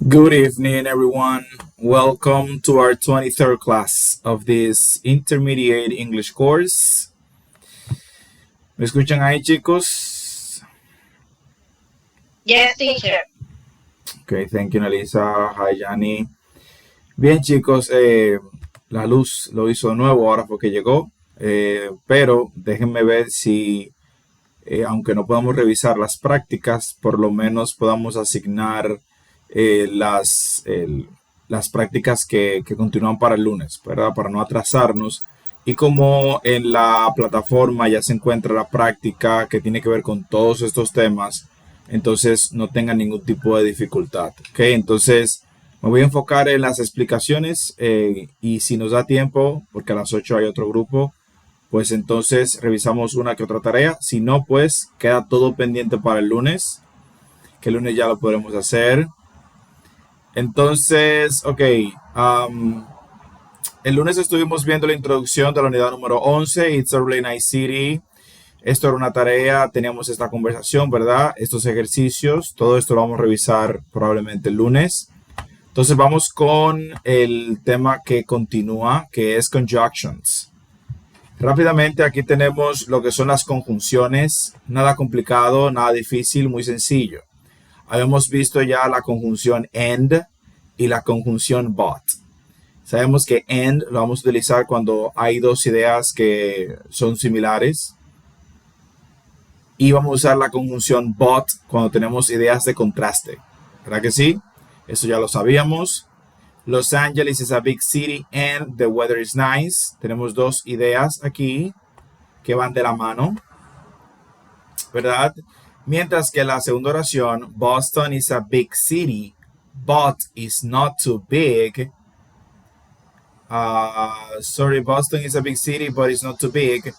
Good evening, everyone. Welcome to our 23rd class of this intermediate English course. ¿Me escuchan ahí, chicos? Yes, teacher. Okay, thank you, Nelisa. Hi, Yanni. Bien, chicos, la luz lo hizo de nuevo ahora porque llegó, pero déjenme ver si, aunque no podamos revisar las prácticas, por lo menos podamos asignar las prácticas que continúan para el lunes, ¿verdad? Para no atrasarnos. Y como en la plataforma ya se encuentra la práctica que tiene que ver con todos estos temas, entonces no tengan ningún tipo de dificultad. ¿Ok? Entonces me voy a enfocar en las explicaciones y si nos da tiempo, porque a las 8 hay otro grupo, pues entonces revisamos una que otra tarea. Si no, pues queda todo pendiente para el lunes, que el lunes ya lo podremos hacer. Entonces, ok, el lunes estuvimos viendo la introducción de la unidad número 11, It's a Really Nice City. Esto era una tarea, teníamos esta conversación, ¿verdad? Estos ejercicios, todo esto lo vamos a revisar probablemente el lunes. Entonces vamos con el tema que continúa, que es conjunctions. Rápidamente aquí tenemos lo que son las conjunciones, nada complicado, nada difícil, muy sencillo. Habíamos visto ya la conjunción and y la conjunción but. Sabemos que and lo vamos a utilizar cuando hay dos ideas que son similares. Y vamos a usar la conjunción but cuando tenemos ideas de contraste. ¿Verdad que sí? Eso ya lo sabíamos. Los Angeles is a big city and the weather is nice. Tenemos dos ideas aquí que van de la mano, ¿verdad? Mientras que la segunda oración, Boston is a big city, but is not too big. Boston is a big city, but it's not too big.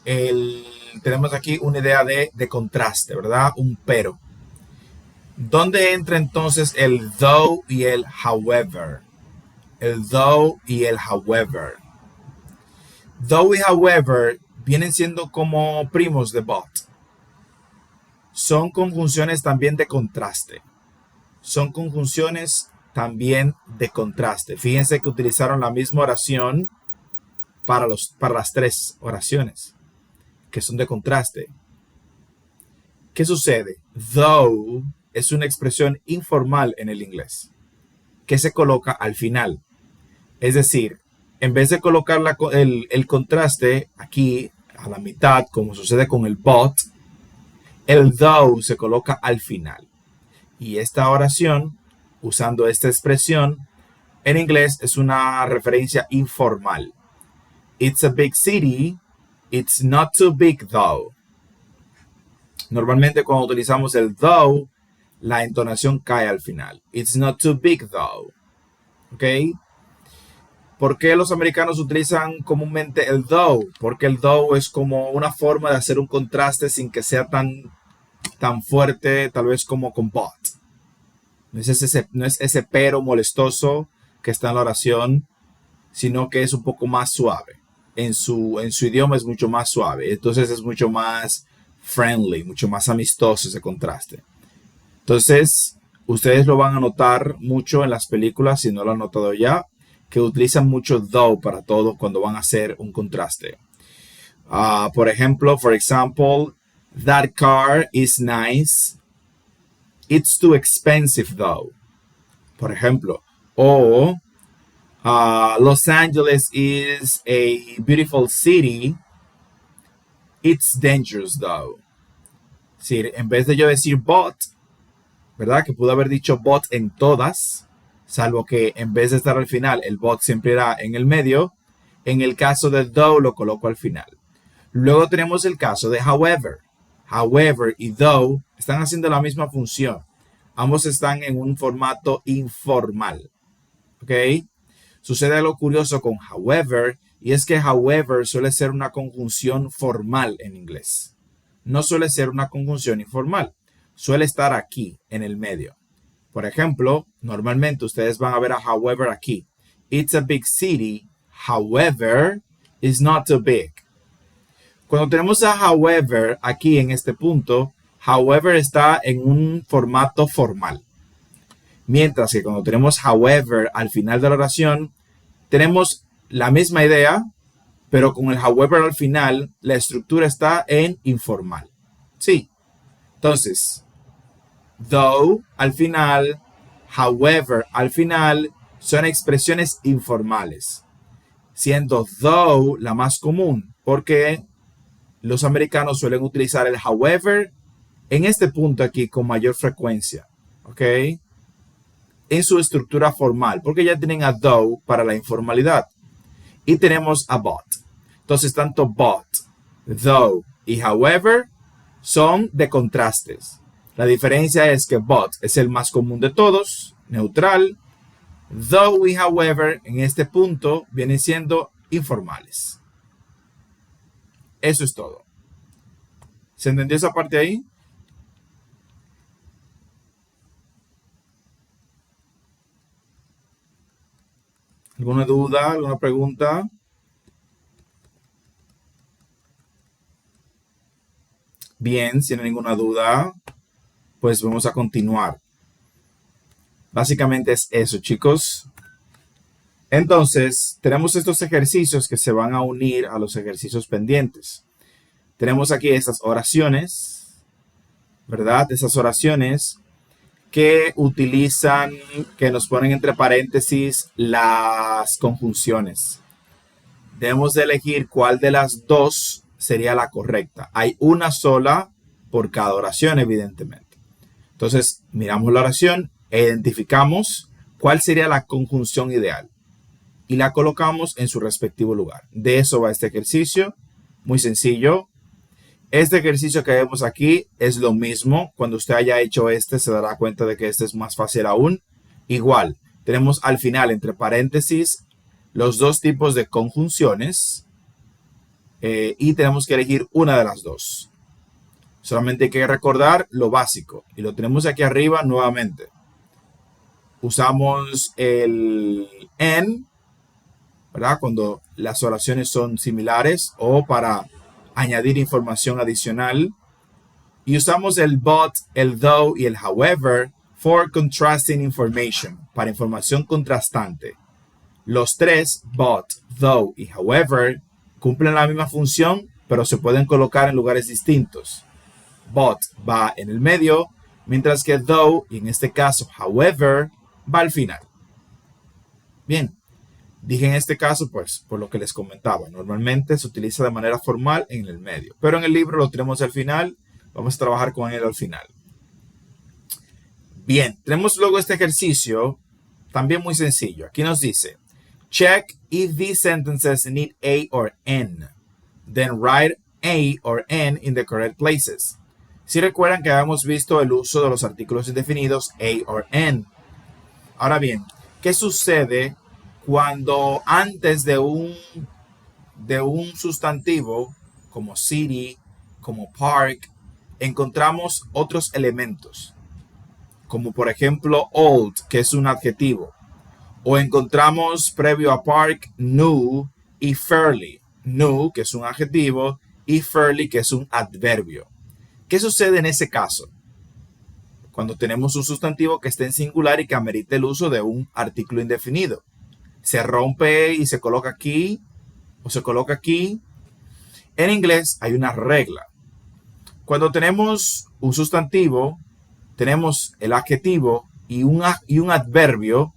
Tenemos aquí una idea de contraste, ¿verdad? Un pero. ¿Dónde entra entonces el though y el however? El though y el however. Though y however vienen siendo como primos de but. Son conjunciones también de contraste. Son conjunciones también de contraste. Fíjense que utilizaron la misma oración para las tres oraciones, que son de contraste. ¿Qué sucede? Though es una expresión informal en el inglés, que se coloca al final. Es decir, en vez de colocar el contraste aquí a la mitad, como sucede con el but, el though se coloca al final. Y esta oración, usando esta expresión, en inglés es una referencia informal. It's a big city, it's not too big though. Normalmente cuando utilizamos el though, la entonación cae al final. It's not too big though. ¿Ok? ¿Por qué los americanos utilizan comúnmente el though? Porque el though es como una forma de hacer un contraste sin que sea tan fuerte, tal vez como con but. No es ese pero molestoso que está en la oración, sino que es un poco más suave. En su idioma es mucho más suave. Entonces es mucho más friendly, mucho más amistoso ese contraste. Entonces, ustedes lo van a notar mucho en las películas, si no lo han notado ya, que utilizan mucho though para todo cuando van a hacer un contraste. Por ejemplo, for example, that car is nice. It's too expensive though. Por ejemplo. O Los Angeles is a beautiful city. It's dangerous though. Sí, en vez de yo decir but, ¿verdad? Que pude haber dicho but en todas, salvo que en vez de estar al final, el but siempre era en el medio. En el caso de though lo coloco al final. Luego tenemos el caso de however. However y though están haciendo la misma función. Ambos están en un formato informal. ¿Ok? Sucede algo curioso con however, y es que however suele ser una conjunción formal en inglés. No suele ser una conjunción informal. Suele estar aquí, en el medio. Por ejemplo, normalmente ustedes van a ver a however aquí. It's a big city, however, it's not too big. Cuando tenemos a however aquí en este punto, however está en un formato formal. Mientras que cuando tenemos however al final de la oración, tenemos la misma idea, pero con el however al final, la estructura está en informal. Sí. Entonces, though al final, however al final, son expresiones informales, siendo though la más común, porque los americanos suelen utilizar el however en este punto aquí con mayor frecuencia, ¿ok? En su estructura formal, porque ya tienen a though para la informalidad. Y tenemos a but. Entonces, tanto but, though y however son de contrastes. La diferencia es que but es el más común de todos, neutral. Though y however en este punto vienen siendo informales. Eso es todo. ¿Se entendió esa parte ahí? ¿Alguna duda? ¿Alguna pregunta? Bien, si no hay ninguna duda, pues vamos a continuar. Básicamente es eso, chicos. Entonces, tenemos estos ejercicios que se van a unir a los ejercicios pendientes. Tenemos aquí estas oraciones, ¿verdad? Esas oraciones que utilizan, que nos ponen entre paréntesis las conjunciones. Debemos de elegir cuál de las dos sería la correcta. Hay una sola por cada oración, evidentemente. Entonces, miramos la oración e identificamos cuál sería la conjunción ideal y la colocamos en su respectivo lugar. De eso va este ejercicio, muy sencillo. Este ejercicio que vemos aquí es lo mismo. Cuando usted haya hecho este, se dará cuenta de que este es más fácil aún. Igual, tenemos al final, entre paréntesis, los dos tipos de conjunciones y tenemos que elegir una de las dos. Solamente hay que recordar lo básico y lo tenemos aquí arriba nuevamente. Usamos el en, ¿verdad? Cuando las oraciones son similares o para añadir información adicional. Y usamos el but, el though y el however for contrasting information, para información contrastante. Los tres, but, though y however, cumplen la misma función, pero se pueden colocar en lugares distintos. But va en el medio, mientras que though, y en este caso however, va al final. Bien, dije en este caso, pues, por lo que les comentaba, normalmente se utiliza de manera formal en el medio, pero en el libro lo tenemos al final, vamos a trabajar con él al final. Bien, tenemos luego este ejercicio, también muy sencillo. Aquí nos dice, check if these sentences need a or n, then write a or n in the correct places. Si recuerdan que habíamos visto el uso de los artículos indefinidos a or n. Ahora bien, ¿qué sucede cuando antes de un sustantivo como city, como park, encontramos otros elementos? Como por ejemplo old, que es un adjetivo. O encontramos previo a park new y fairly. New, que es un adjetivo, y fairly, que es un adverbio. ¿Qué sucede en ese caso? Cuando tenemos un sustantivo que esté en singular y que amerite el uso de un artículo indefinido. Se rompe y se coloca aquí o se coloca aquí. En inglés hay una regla. Cuando tenemos un sustantivo, tenemos el adjetivo y un adverbio,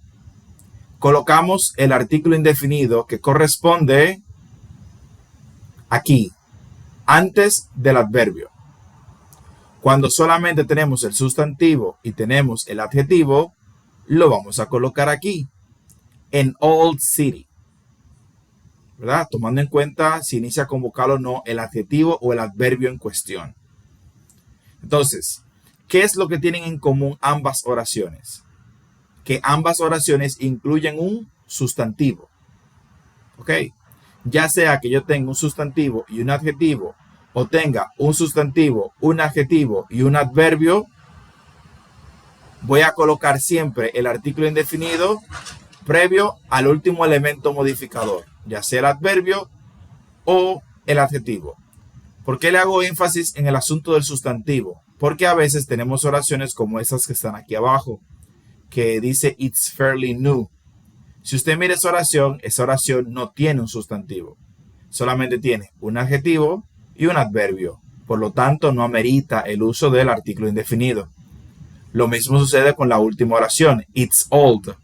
colocamos el artículo indefinido que corresponde aquí, antes del adverbio. Cuando solamente tenemos el sustantivo y tenemos el adjetivo, lo vamos a colocar aquí, en old city, ¿verdad? Tomando en cuenta si inicia con vocal o no el adjetivo o el adverbio en cuestión. Entonces, ¿qué es lo que tienen en común ambas oraciones? Que ambas oraciones incluyen un sustantivo. ¿Ok? Ya sea que yo tenga un sustantivo y un adjetivo, o tenga un sustantivo, un adjetivo y un adverbio, voy a colocar siempre el artículo indefinido previo al último elemento modificador, ya sea el adverbio o el adjetivo. ¿Por qué le hago énfasis en el asunto del sustantivo? Porque a veces tenemos oraciones como esas que están aquí abajo, que dice it's fairly new. Si usted mira esa oración no tiene un sustantivo. Solamente tiene un adjetivo y un adverbio. Por lo tanto, no amerita el uso del artículo indefinido. Lo mismo sucede con la última oración. It's old.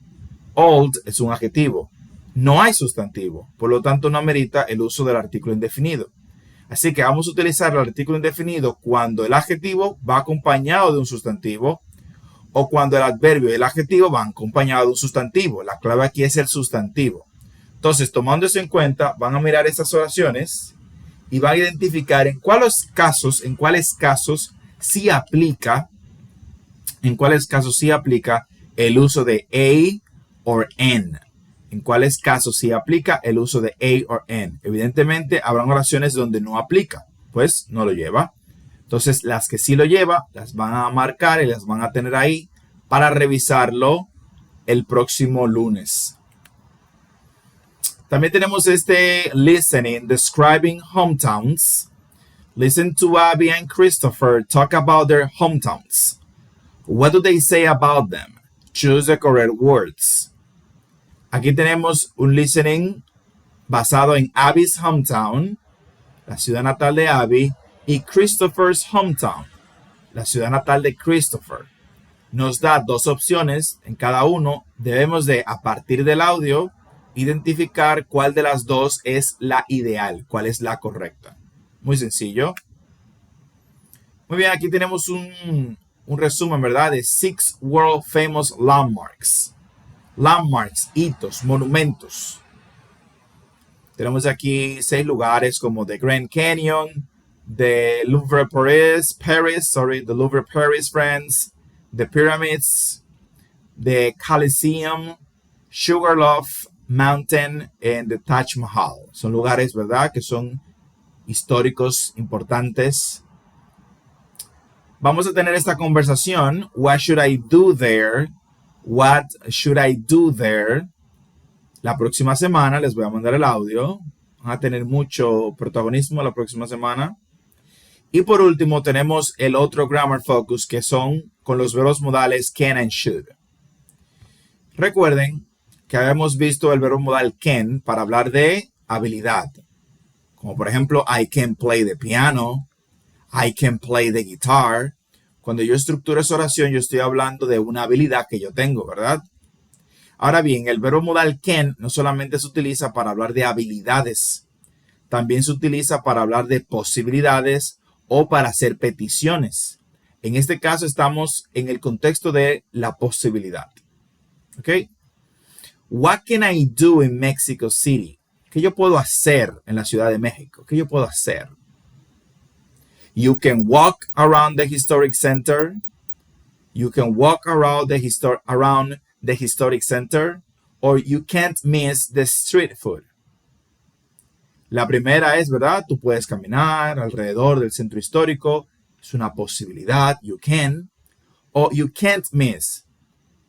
Old es un adjetivo. No hay sustantivo. Por lo tanto, no amerita el uso del artículo indefinido. Así que vamos a utilizar el artículo indefinido cuando el adjetivo va acompañado de un sustantivo o cuando el adverbio y el adjetivo van acompañados de un sustantivo. La clave aquí es el sustantivo. Entonces, tomando eso en cuenta, van a mirar estas oraciones y van a identificar en cuáles casos sí aplica el uso de a or n. En cuáles casos sí aplica el uso de a or n. Evidentemente, habrán oraciones donde no aplica, pues no lo lleva. Entonces, las que sí lo lleva, las van a marcar y las van a tener ahí para revisarlo el próximo lunes. También tenemos este listening, describing hometowns. Listen to Abby and Christopher talk about their hometowns. What do they say about them? Choose the correct words. Aquí tenemos un listening basado en Abby's hometown, la ciudad natal de Abby, y Christopher's hometown, la ciudad natal de Christopher. Nos da dos opciones en cada uno. Debemos de, a partir del audio, identificar cuál de las dos es la ideal, cuál es la correcta. Muy sencillo. Muy bien, aquí tenemos un resumen, ¿verdad? De 6 World Famous Landmarks. Landmarks, hitos, monumentos. Tenemos aquí 6 lugares como the Grand Canyon, the Louvre Paris, the Louvre Paris, France, the Pyramids, the Coliseum, Sugarloaf Mountain, and the Taj Mahal. Son lugares, ¿verdad?, que son históricos, importantes. Vamos a tener esta conversación. What should I do there? What should I do there? La próxima semana les voy a mandar el audio. Van a tener mucho protagonismo la próxima semana. Y por último tenemos el otro Grammar Focus, que son con los verbos modales can and should. Recuerden que habíamos visto el verbo modal can para hablar de habilidad. Como por ejemplo, I can play the piano, I can play the guitar. Cuando yo estructuro esa oración, yo estoy hablando de una habilidad que yo tengo, ¿verdad? Ahora bien, el verbo modal can no solamente se utiliza para hablar de habilidades, también se utiliza para hablar de posibilidades o para hacer peticiones. En este caso estamos en el contexto de la posibilidad. ¿Ok? What can I do in Mexico City? ¿Qué yo puedo hacer en la Ciudad de México? ¿Qué yo puedo hacer? You can walk around the historic center. You can walk around the historic center, or you can't miss the street food. La primera es, ¿verdad? Tú puedes caminar alrededor del centro histórico. Es una posibilidad. You can. O you can't miss.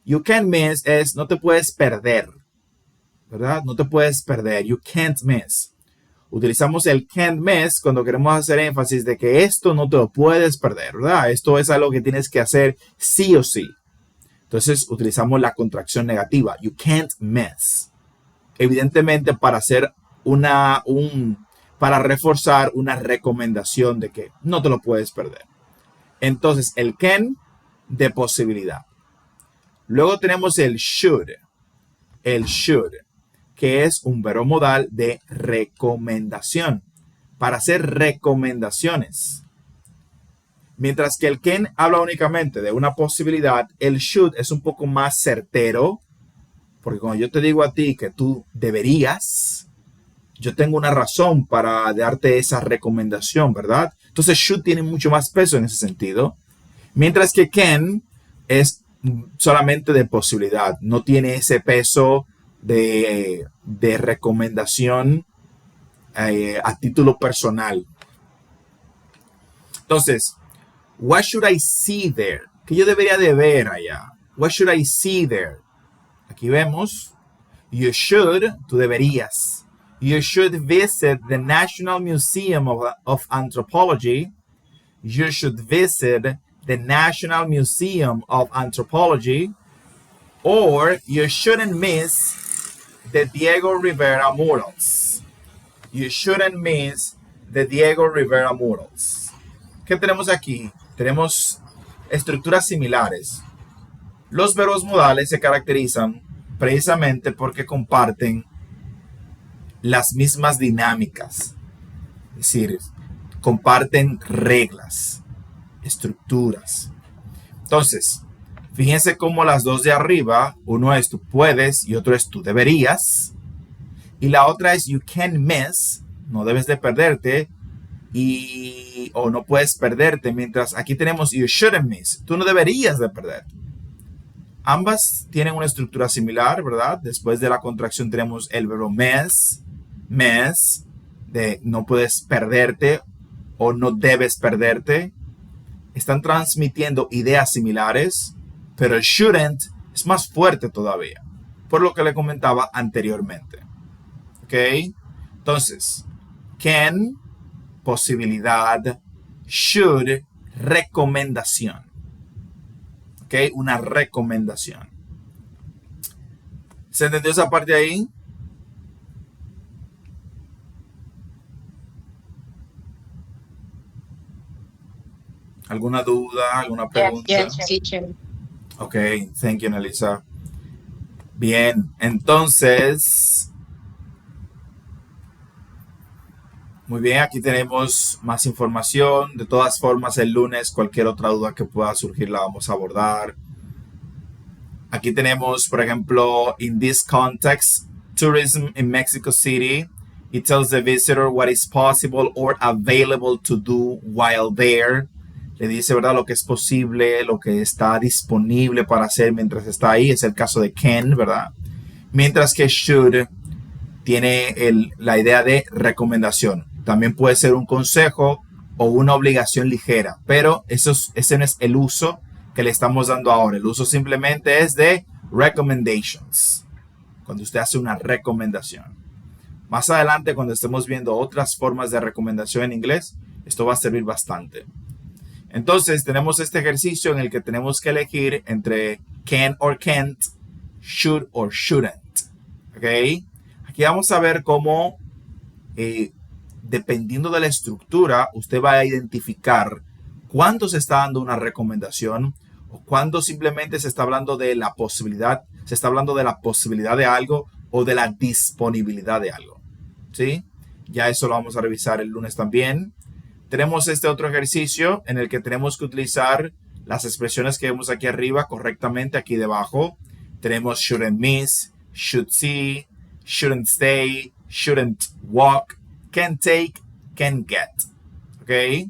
You can't miss es no te puedes perder, ¿verdad? No te puedes perder. You can't miss. Utilizamos el can't miss cuando queremos hacer énfasis de que esto no te lo puedes perder, ¿verdad? Esto es algo que tienes que hacer sí o sí. Entonces utilizamos la contracción negativa. You can't miss. Evidentemente para hacer para reforzar una recomendación de que no te lo puedes perder. Entonces el can de posibilidad. Luego tenemos el should. El should, que es un verbo modal de recomendación, para hacer recomendaciones. Mientras que el can habla únicamente de una posibilidad, el should es un poco más certero, porque cuando yo te digo a ti que tú deberías, yo tengo una razón para darte esa recomendación, ¿verdad? Entonces should tiene mucho más peso en ese sentido, mientras que can es solamente de posibilidad, no tiene ese peso de recomendación a título personal. Entonces, what should I see there? ¿Qué yo debería de ver allá? What should I see there? Aquí vemos, you should, tú deberías. You should visit the National Museum of Anthropology. You should visit the National Museum of Anthropology. Or you shouldn't miss the Diego Rivera murals. You shouldn't miss the Diego Rivera murals. ¿Qué tenemos aquí? Tenemos estructuras similares. Los verbos modales se caracterizan precisamente porque comparten las mismas dinámicas. Es decir, comparten reglas, estructuras. Entonces, fíjense cómo las dos de arriba, uno es tú puedes y otro es tú deberías. Y la otra es you can miss, no debes de perderte, o no puedes perderte, mientras aquí tenemos you shouldn't miss, tú no deberías de perderte. Ambas tienen una estructura similar, ¿verdad? Después de la contracción tenemos el verbo miss, de no puedes perderte o no debes perderte. Están transmitiendo ideas similares, pero el shouldn't es más fuerte todavía, por lo que le comentaba anteriormente. ¿Ok? Entonces, can, posibilidad, should, recomendación. ¿Ok? Una recomendación. ¿Se entendió esa parte ahí? ¿Alguna duda? ¿Alguna pregunta? Yes, teacher. Ok, thank you, Nelisa. Bien, entonces, muy bien, aquí tenemos más información. De todas formas, el lunes cualquier otra duda que pueda surgir la vamos a abordar. Aquí tenemos, por ejemplo, in this context, tourism in Mexico City. It tells the visitor what is possible or available to do while there. Le dice, ¿verdad?, lo que es posible, lo que está disponible para hacer mientras está ahí. Es el caso de can, ¿verdad? Mientras que should tiene la idea de recomendación. También puede ser un consejo o una obligación ligera, pero ese no es el uso que le estamos dando ahora. El uso simplemente es de recommendations, cuando usted hace una recomendación. Más adelante, cuando estemos viendo otras formas de recomendación en inglés, esto va a servir bastante. Entonces, tenemos este ejercicio en el que tenemos que elegir entre can or can't, should or shouldn't. ¿Ok? Aquí vamos a ver cómo, dependiendo de la estructura, usted va a identificar cuándo se está dando una recomendación o cuándo simplemente se está hablando de la posibilidad, se está hablando de la posibilidad de algo o de la disponibilidad de algo. ¿Sí? Ya eso lo vamos a revisar el lunes también. Tenemos este otro ejercicio en el que tenemos que utilizar las expresiones que vemos aquí arriba correctamente aquí debajo. Tenemos shouldn't miss, should see, shouldn't stay, shouldn't walk, can take, can get. ¿Ok?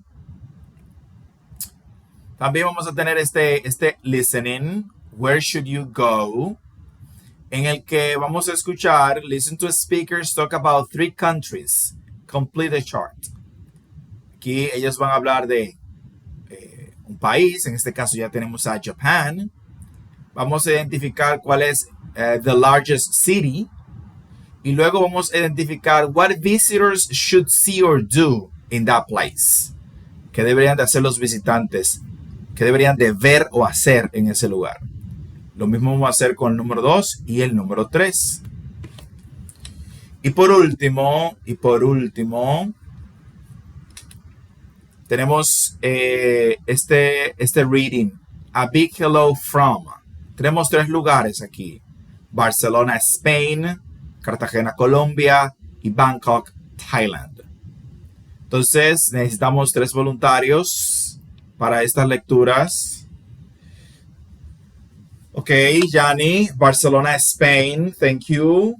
También vamos a tener este listening, where should you go, en el que vamos a escuchar, listen to speakers talk about 3 countries, complete the chart. Aquí ellos van a hablar de un país, en este caso ya tenemos a Japan. Vamos a identificar cuál es the largest city. Y luego vamos a identificar what visitors should see or do in that place. ¿Qué deberían de hacer los visitantes? ¿Qué deberían de ver o hacer en ese lugar? Lo mismo vamos a hacer con el número 2 y el número 3. Y por último, tenemos este reading, A Big Hello From. Tenemos 3 lugares aquí. Barcelona, Spain, Cartagena, Colombia y Bangkok, Thailand. Entonces necesitamos 3 voluntarios para estas lecturas. Ok, Yanni, Barcelona, Spain, thank you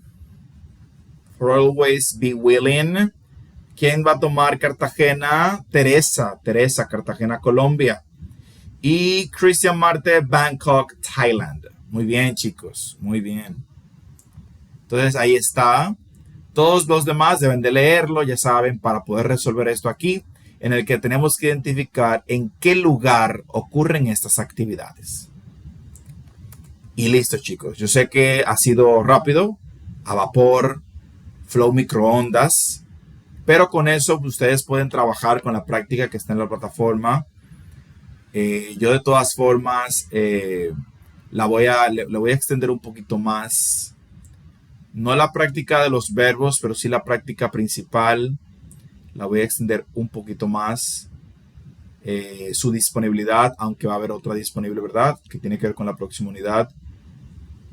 for always be willing. ¿Quién va a tomar Cartagena? Teresa, Cartagena, Colombia. Y Christian Marte, Bangkok, Thailand. Muy bien, chicos, muy bien. Entonces ahí está. Todos los demás deben de leerlo, ya saben, para poder resolver esto aquí, en el que tenemos que identificar en qué lugar ocurren estas actividades. Y listo, chicos. Yo sé que ha sido rápido, a vapor, flow microondas, pero con eso ustedes pueden trabajar con la práctica que está en la plataforma. Yo de todas formas le voy a extender un poquito más. No la práctica de los verbos, pero sí la práctica principal. La voy a extender un poquito más. Su disponibilidad, aunque va a haber otra disponible, ¿verdad? Que tiene que ver con la próxima unidad.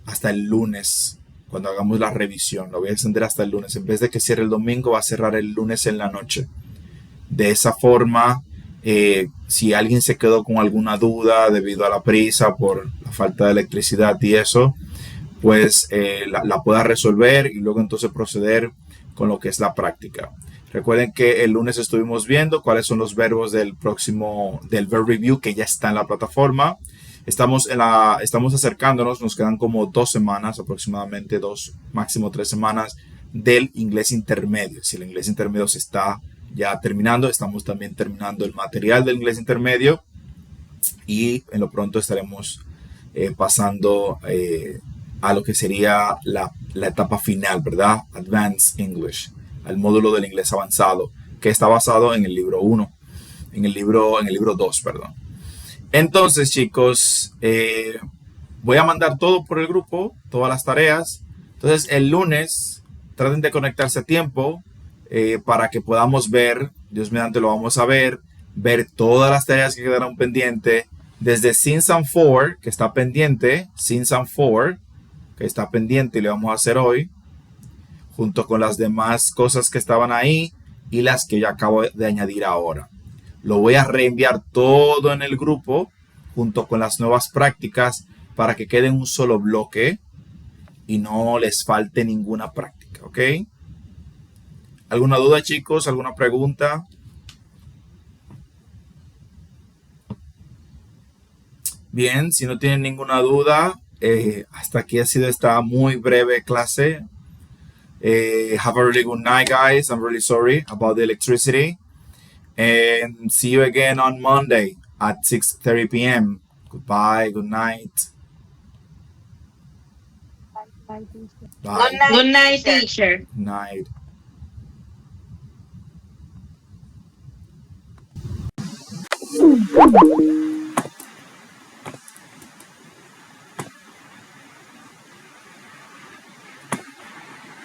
Hasta el lunes, cuando hagamos la revisión. La voy a extender hasta el lunes. En vez de que cierre el domingo, va a cerrar el lunes en la noche. De esa forma, si alguien se quedó con alguna duda debido a la prisa por la falta de electricidad y eso, pues la pueda resolver y luego entonces proceder con lo que es la práctica. Recuerden que el lunes estuvimos viendo cuáles son los verbos del Verb Review que ya está en la plataforma. Estamos acercándonos, nos quedan como 2 semanas, aproximadamente 2, máximo 3 semanas del inglés intermedio. Si el inglés intermedio se está ya terminando, estamos también terminando el material del inglés intermedio y en lo pronto estaremos pasando a lo que sería la etapa final, ¿verdad? Advanced English, al módulo del inglés avanzado, que está basado en el libro 1, en el libro 2, perdón. Entonces, chicos, voy a mandar todo por el grupo, todas las tareas. Entonces, el lunes, traten de conectarse a tiempo para que podamos ver, Dios mediante lo vamos a ver todas las tareas que quedaron pendientes, desde Since and For, que está pendiente, Since and For, que está pendiente y le vamos a hacer hoy, junto con las demás cosas que estaban ahí y las que yo acabo de añadir ahora. Lo voy a reenviar todo en el grupo junto con las nuevas prácticas para que quede en un solo bloque y no les falte ninguna práctica, ¿ok? ¿Alguna duda, chicos? ¿Alguna pregunta? Bien, si no tienen ninguna duda, hasta aquí ha sido esta muy breve clase. Have a really good night, guys. I'm really sorry about the electricity. And see you again on Monday at 6:30 p.m. Goodbye, good night. Bye. Good night, teacher. Good night.